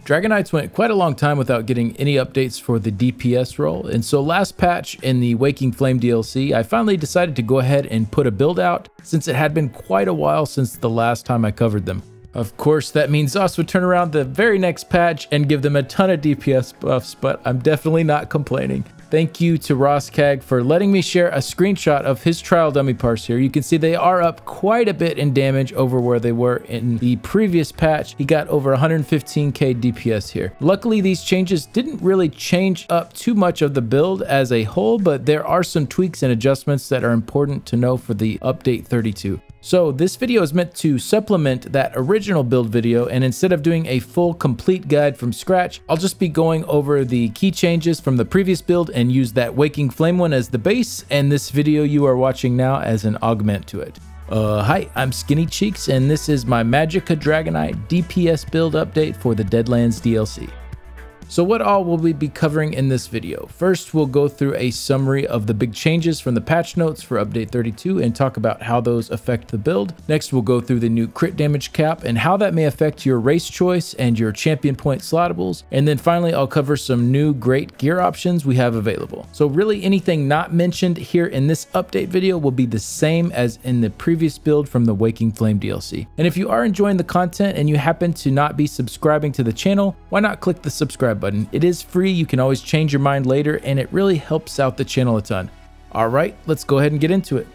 Dragoknights went quite a long time without getting any updates for the DPS role, and so last patch in the Waking Flame DLC, I finally decided to go ahead and put a build out since it had been quite a while since the last time I covered them. Of course, that means ZOS would turn around the very next patch and give them a ton of DPS buffs, but I'm definitely not complaining. Thank you to Roskag for letting me share a screenshot of his trial dummy parse here. You can see they are up quite a bit in damage over where they were in the previous patch. He got over 115k DPS here. Luckily, these changes didn't really change up too much of the build as a whole, but there are some tweaks and adjustments that are important to know for the update 32. So this video is meant to supplement that original build video, and instead of doing a full complete guide from scratch, I'll just be going over the key changes from the previous build and use that Waking Flame one as the base, and this video you are watching now as an augment to it. Hi, I'm Skinny Cheeks, and this is my Magicka Dragonknight DPS build update for the Deadlands DLC. So what all will we be covering in this video? First, we'll go through a summary of the big changes from the patch notes for update 32 and talk about how those affect the build. Next, we'll go through the new crit damage cap and how that may affect your race choice and your champion point slottables. And then finally, I'll cover some new great gear options we have available. So really anything not mentioned here in this update video will be the same as in the previous build from the Waking Flame DLC. And if you are enjoying the content and you happen to not be subscribing to the channel, why not click the subscribe button? It is free, you can always change your mind later, and it really helps out the channel a ton. Alright, let's go ahead and get into it.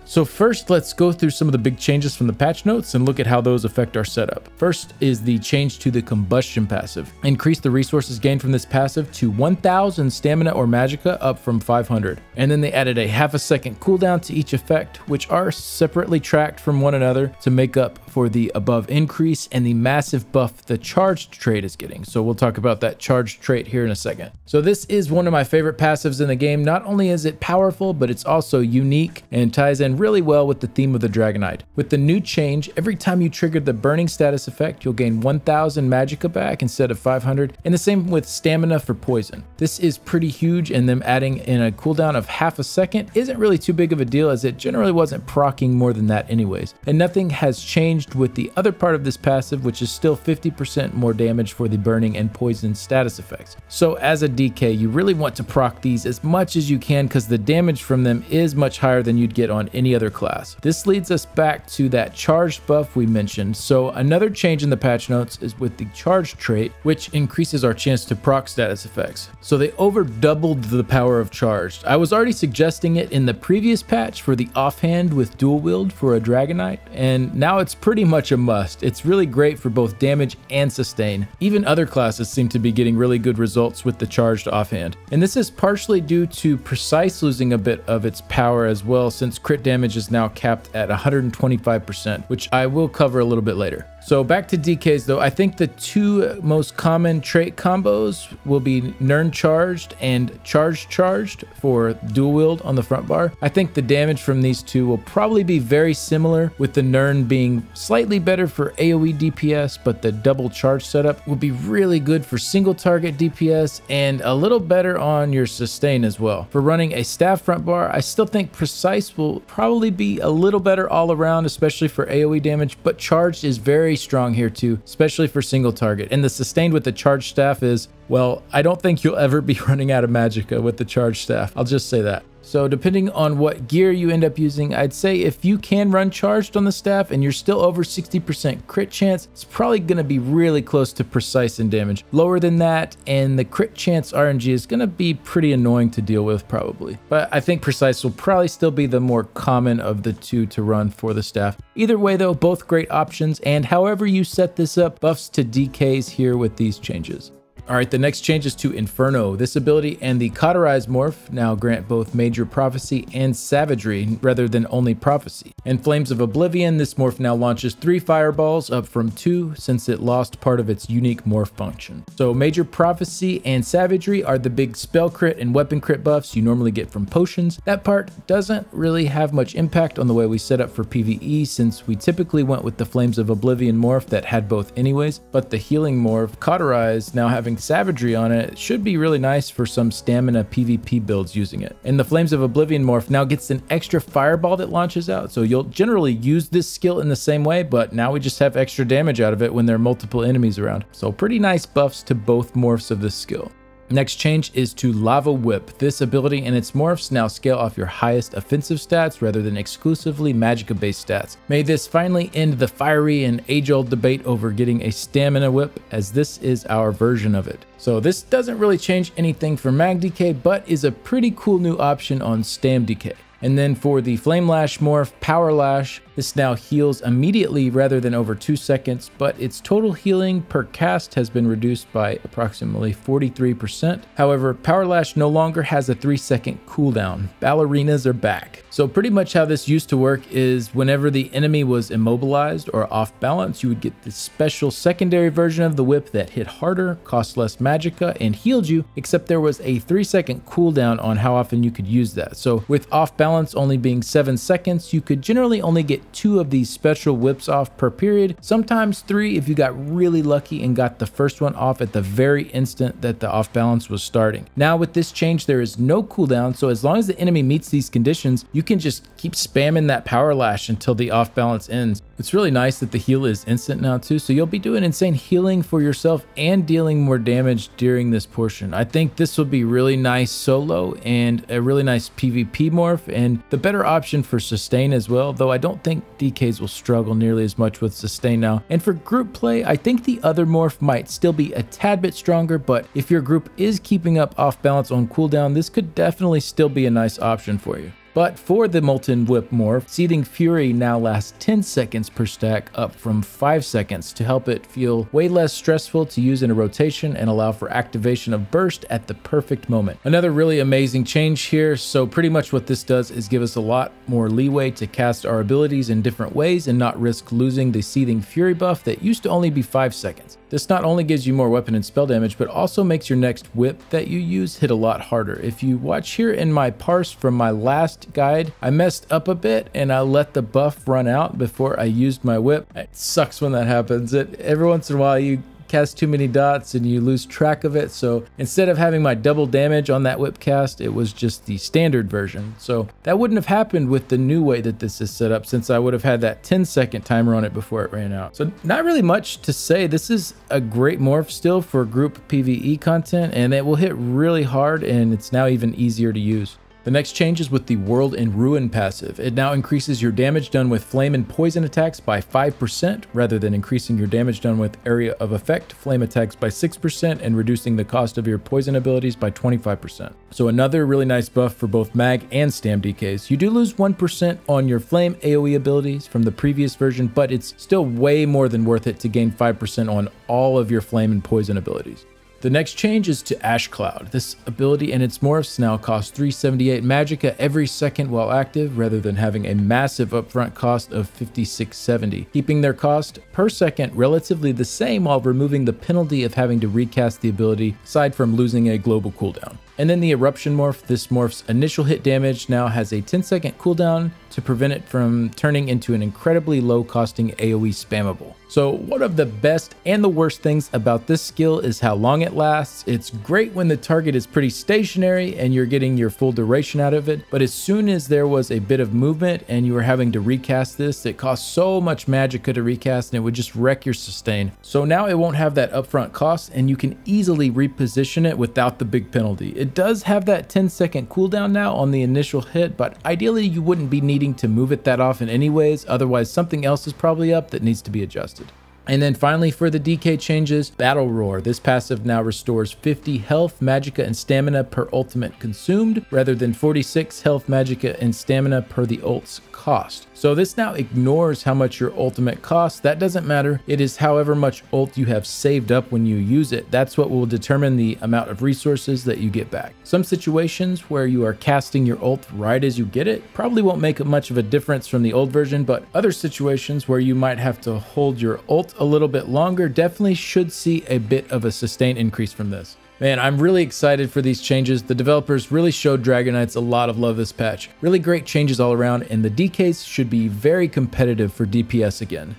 So first, let's go through some of the big changes from the patch notes and look at how those affect our setup. First is the change to the Combustion Passive. Increase the resources gained from this passive to 1000 stamina or magicka, up from 500. And then they added a half a second cooldown to each effect, which are separately tracked from one another to make up for the above increase and the massive buff the charged trait is getting. So we'll talk about that charged trait here in a second. So this is one of my favorite passives in the game. Not only is it powerful, but it's also unique and ties in really well with the theme of the Dragonknight. With the new change, every time you trigger the burning status effect, you'll gain 1000 magicka back instead of 500, and the same with stamina for poison. This is pretty huge, and them adding in a cooldown of half a second isn't really too big of a deal, as it generally wasn't proccing more than that anyways. And nothing has changed with the other part of this passive, which is still 50% more damage for the burning and poison status effects. So as a DK, you really want to proc these as much as you can, because the damage from them is much higher than you'd get on any other class. This leads us back to that charged buff we mentioned. So another change in the patch notes is with the charged trait, which increases our chance to proc status effects. So they over doubled the power of charged. I was already suggesting it in the previous patch for the offhand with dual wield for a Dragonknight, and now it's pretty much a must. It's really great for both damage and sustain. Even other classes seem to be getting really good results with the charged offhand. And this is partially due to Precise losing a bit of its power as well, since crit damage is now capped at 125%, which I will cover a little bit later. So back to DKs though, I think the two most common trait combos will be Nern charged and charged for dual wield on the front bar. I think the damage from these two will probably be very similar, with the Nern being slightly better for AoE DPS, but the double charge setup will be really good for single target DPS and a little better on your sustain as well. For running a staff front bar, I still think Precise will probably be a little better all around, especially for AoE damage, but charged is very strong here too, especially for single target. And the sustained with the charged staff is, well, I don't think you'll ever be running out of magicka with the charged staff. I'll just say that. So depending on what gear you end up using, I'd say if you can run charged on the staff and you're still over 60% crit chance, it's probably going to be really close to Precise in damage. Lower than that, and the crit chance RNG is going to be pretty annoying to deal with probably. But I think Precise will probably still be the more common of the two to run for the staff. Either way though, both great options, and however you set this up, buffs to DKs here with these changes. Alright, the next change is to Inferno. This ability and the Cauterize morph now grant both Major Prophecy and Savagery rather than only Prophecy. In Flames of Oblivion, this morph now launches 3 fireballs, up from 2 since it lost part of its unique morph function. So Major Prophecy and Savagery are the big spell crit and weapon crit buffs you normally get from potions. That part doesn't really have much impact on the way we set up for PvE, since we typically went with the Flames of Oblivion morph that had both anyways, but the healing morph, Cauterize, now having going Savagery on it, it should be really nice for some stamina PvP builds using it. And the Flames of Oblivion morph now gets an extra fireball that launches out, so you'll generally use this skill in the same way, but now we just have extra damage out of it when there are multiple enemies around. So pretty nice buffs to both morphs of this skill. Next change is to Lava Whip. This ability and its morphs now scale off your highest offensive stats rather than exclusively Magicka based stats. May this finally end the fiery and age-old debate over getting a stamina whip, as this is our version of it. So this doesn't really change anything for Mag DK, but is a pretty cool new option on Stam DK. And then for the Flame Lash morph, Power Lash, this now heals immediately rather than over 2 seconds, but its total healing per cast has been reduced by approximately 43%. However, Power Lash no longer has a 3-second cooldown. Ballerinas are back. So pretty much how this used to work is whenever the enemy was immobilized or off balance, you would get this special secondary version of the whip that hit harder, cost less magicka, and healed you, except there was a 3-second cooldown on how often you could use that. So with off balance only being 7 seconds, you could generally only get 2 of these special whips off per period, sometimes 3 if you got really lucky and got the first one off at the very instant that the off balance was starting. Now with this change, there is no cooldown, so as long as the enemy meets these conditions, you can just keep spamming that Power Lash until the off balance ends. It's really nice that the heal is instant now too, so you'll be doing insane healing for yourself and dealing more damage during this portion. I think this will be really nice solo and a really nice PvP morph, and the better option for sustain as well, though I don't think DKs will struggle nearly as much with sustain now. And for group play, I think the other morph might still be a tad bit stronger, but if your group is keeping up off balance on cooldown, this could definitely still be a nice option for you. But for the Molten Whip morph, Seething Fury now lasts 10 seconds per stack, up from 5 seconds, to help it feel way less stressful to use in a rotation and allow for activation of Burst at the perfect moment. Another really amazing change here, so pretty much what this does is give us a lot more leeway to cast our abilities in different ways and not risk losing the Seething Fury buff that used to only be 5 seconds. This not only gives you more weapon and spell damage, but also makes your next whip that you use hit a lot harder. If you watch here in my parse from my last guide, I messed up a bit and I let the buff run out before I used my whip. It sucks when that happens. Every once in a while you cast too many dots and you lose track of it. So instead of having my double damage on that whip cast, it was just the standard version. So that wouldn't have happened with the new way that this is set up, since I would have had that 10-second timer on it before it ran out. So not really much to say. This is a great morph still for group PvE content, and it will hit really hard, and it's now even easier to use. The next change is with the World and Ruin passive. It now increases your damage done with flame and poison attacks by 5%, rather than increasing your damage done with area of effect flame attacks by 6% and reducing the cost of your poison abilities by 25%. So another really nice buff for both Mag and Stam DKs. You do lose 1% on your flame AoE abilities from the previous version, but it's still way more than worth it to gain 5% on all of your flame and poison abilities. The next change is to Ash Cloud. This ability and its morphs now cost 378 magicka every second while active, rather than having a massive upfront cost of 5670, keeping their cost per second relatively the same while removing the penalty of having to recast the ability, aside from losing a global cooldown. And then the Eruption morph. This morph's initial hit damage now has a 10-second cooldown to prevent it from turning into an incredibly low-costing AoE spammable. So one of the best and the worst things about this skill is how long it lasts. It's great when the target is pretty stationary and you're getting your full duration out of it, but as soon as there was a bit of movement and you were having to recast this, it cost so much magicka to recast and it would just wreck your sustain. So now it won't have that upfront cost and you can easily reposition it without the big penalty. It does have that 10-second cooldown now on the initial hit, but ideally you wouldn't be needing to move it that often anyways, otherwise something else is probably up that needs to be adjusted. And then finally for the DK changes, Battle Roar. This passive now restores 50 health, magicka, and stamina per ultimate consumed, rather than 46 health, magicka, and stamina per the ult's cost. So this now ignores how much your ultimate costs. That doesn't matter. It is however much ult you have saved up when you use it. That's what will determine the amount of resources that you get back. Some situations where you are casting your ult right as you get it probably won't make much of a difference from the old version, but other situations where you might have to hold your ult a little bit longer definitely should see a bit of a sustain increase from this. Man, I'm really excited for these changes. The developers really showed Dragoknights a lot of love this patch. Really great changes all around, and the DKs should be very competitive for DPS again.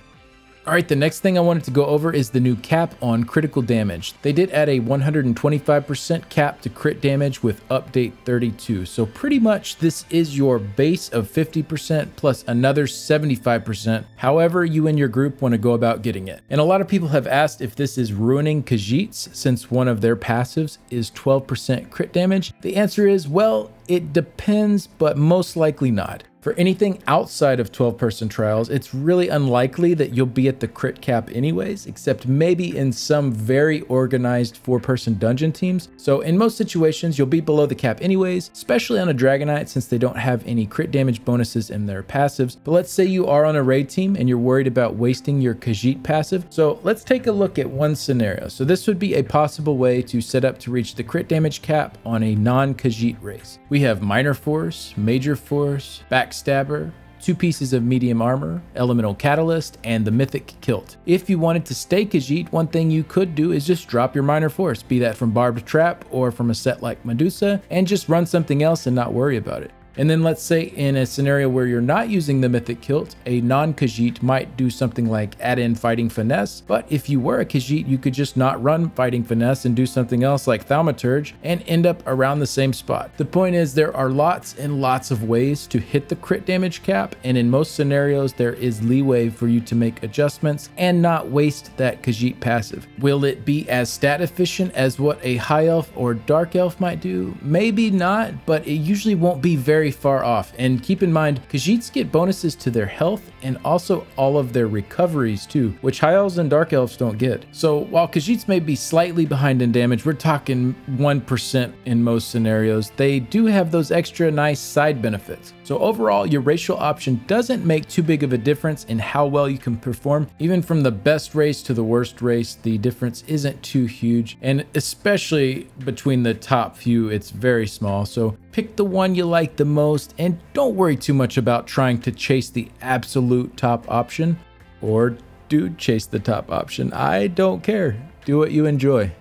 Alright, the next thing I wanted to go over is the new cap on critical damage. They did add a 125% cap to crit damage with update 32. So pretty much this is your base of 50% plus another 75%, however you and your group want to go about getting it. And a lot of people have asked if this is ruining Khajiits since one of their passives is 12% crit damage. The answer is, well, it depends, but most likely not. For anything outside of 12-person trials, it's really unlikely that you'll be at the crit cap anyways, except maybe in some very organized 4-person dungeon teams. So in most situations, you'll be below the cap anyways, especially on a Dragonknight since they don't have any crit damage bonuses in their passives. But let's say you are on a raid team and you're worried about wasting your Khajiit passive. So let's take a look at one scenario. So this would be a possible way to set up to reach the crit damage cap on a non-Khajiit race. We have Minor Force, Major Force, Backstabber, 2 pieces of medium armor, elemental catalyst, and the mythic kilt. If you wanted to stay Khajiit, one thing you could do is just drop your minor force, be that from barbed trap or from a set like Medusa, and just run something else and not worry about it. And then let's say in a scenario where you're not using the mythic kilt, a non-Khajiit might do something like add in fighting finesse, but if you were a Khajiit, you could just not run fighting finesse and do something else like thaumaturge and end up around the same spot. The point is there are lots and lots of ways to hit the crit damage cap, and in most scenarios there is leeway for you to make adjustments and not waste that Khajiit passive. Will it be as stat efficient as what a high elf or dark elf might do? Maybe not, but it usually won't be very far off. And keep in mind, Khajiits get bonuses to their health and also all of their recoveries too, which high elves and dark elves don't get. So while Khajiits may be slightly behind in damage, we're talking 1% in most scenarios, they do have those extra nice side benefits. So overall, your racial option doesn't make too big of a difference in how well you can perform. Even from the best race to the worst race, the difference isn't too huge. And especially between the top few, it's very small. So pick the one you like the most and don't worry too much about trying to chase the absolute top option. Or do chase the top option. I don't care. Do what you enjoy.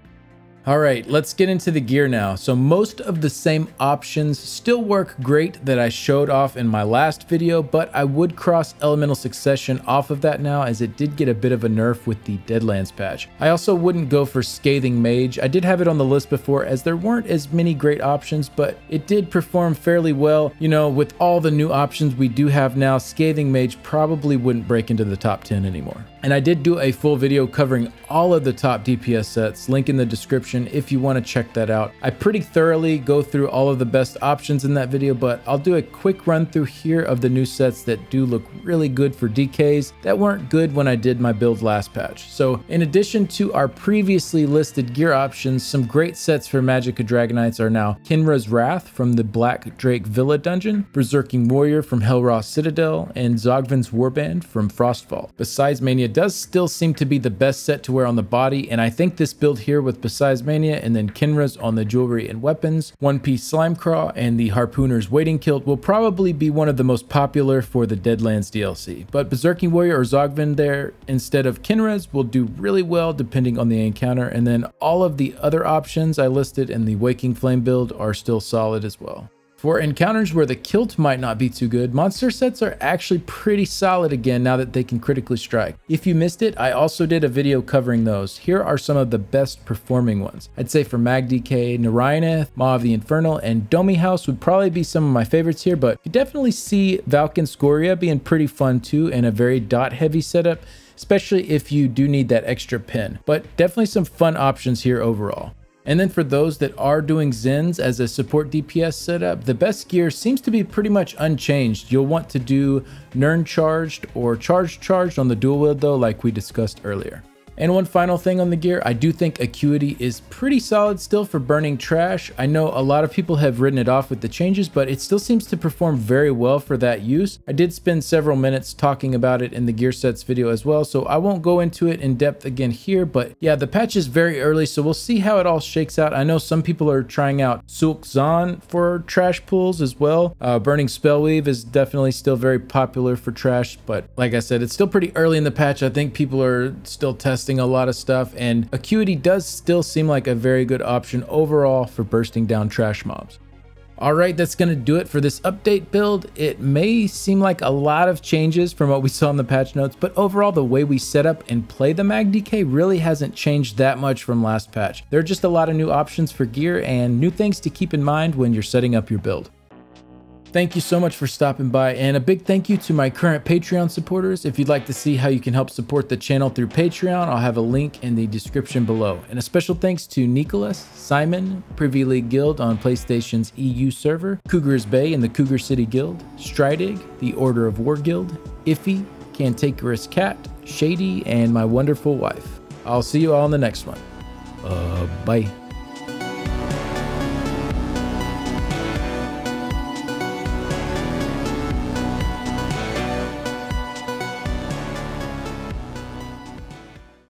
All right, let's get into the gear now. So most of the same options still work great that I showed off in my last video, but I would cross Elemental Succession off of that now as it did get a bit of a nerf with the Deadlands patch. I also wouldn't go for Scathing Mage. I did have it on the list before as there weren't as many great options, but it did perform fairly well. You know, with all the new options we do have now, Scathing Mage probably wouldn't break into the top 10 anymore. And I did do a full video covering all of the top DPS sets, link in the description if you want to check that out. I pretty thoroughly go through all of the best options in that video, but I'll do a quick run through here of the new sets that do look really good for DKs that weren't good when I did my build last patch. So in addition to our previously listed gear options, some great sets for Magicka Dragonknights are now Kinra's Wrath from the Black Drake Villa dungeon, Berserking Warrior from Hellraw Citadel, and Zogvin's Warband from Frostfall. Besides Mania does still seem to be the best set to wear on the body, and I think this build here with Besides Mania and then Kinra's on the jewelry and weapons, One Piece Slimecraw, and the Harpooner's Waiting Kilt will probably be one of the most popular for the Deadlands DLC. But Berserking Warrior or Zogvin there instead of Kinra's will do really well depending on the encounter, and then all of the other options I listed in the Waking Flame build are still solid as well. For encounters where the kilt might not be too good, monster sets are actually pretty solid again now that they can critically strike. If you missed it, I also did a video covering those. Here are some of the best performing ones. I'd say for Mag DK, Narayaneth, Maw of the Inferno, and Domi House would probably be some of my favorites here, but you definitely see Valken Scoria being pretty fun too and a very dot heavy setup, especially if you do need that extra pin. But definitely some fun options here overall. And then for those that are doing Zens as a support DPS setup, the best gear seems to be pretty much unchanged. You'll want to do Nern charged or charged on the dual wield though, like we discussed earlier. And one final thing on the gear, I do think Acuity is pretty solid still for burning trash. I know a lot of people have written it off with the changes, but it still seems to perform very well for that use. I did spend several minutes talking about it in the gear sets video as well, so I won't go into it in depth again here, but yeah, the patch is very early, so we'll see how it all shakes out. I know some people are trying out Sulk Zahn for trash pools as well. Burning Spellweave is definitely still very popular for trash, but like I said, it's still pretty early in the patch. I think people are still testing a lot of stuff, and Acuity does still seem like a very good option overall for bursting down trash mobs. Alright, that's going to do it for this update build. It may seem like a lot of changes from what we saw in the patch notes, but overall the way we set up and play the Mag DK really hasn't changed that much from last patch. There are just a lot of new options for gear and new things to keep in mind when you're setting up your build. Thank you so much for stopping by, and a big thank you to my current Patreon supporters. If you'd like to see how you can help support the channel through Patreon, I'll have a link in the description below. And a special thanks to Nicholas, Simon, Privy League Guild on PlayStation's EU server, Cougars Bay in the Cougar City Guild, Stridig, the Order of War Guild, Iffy, Cantankerous Cat, Shady, and my wonderful wife. I'll see you all in the next one. Bye.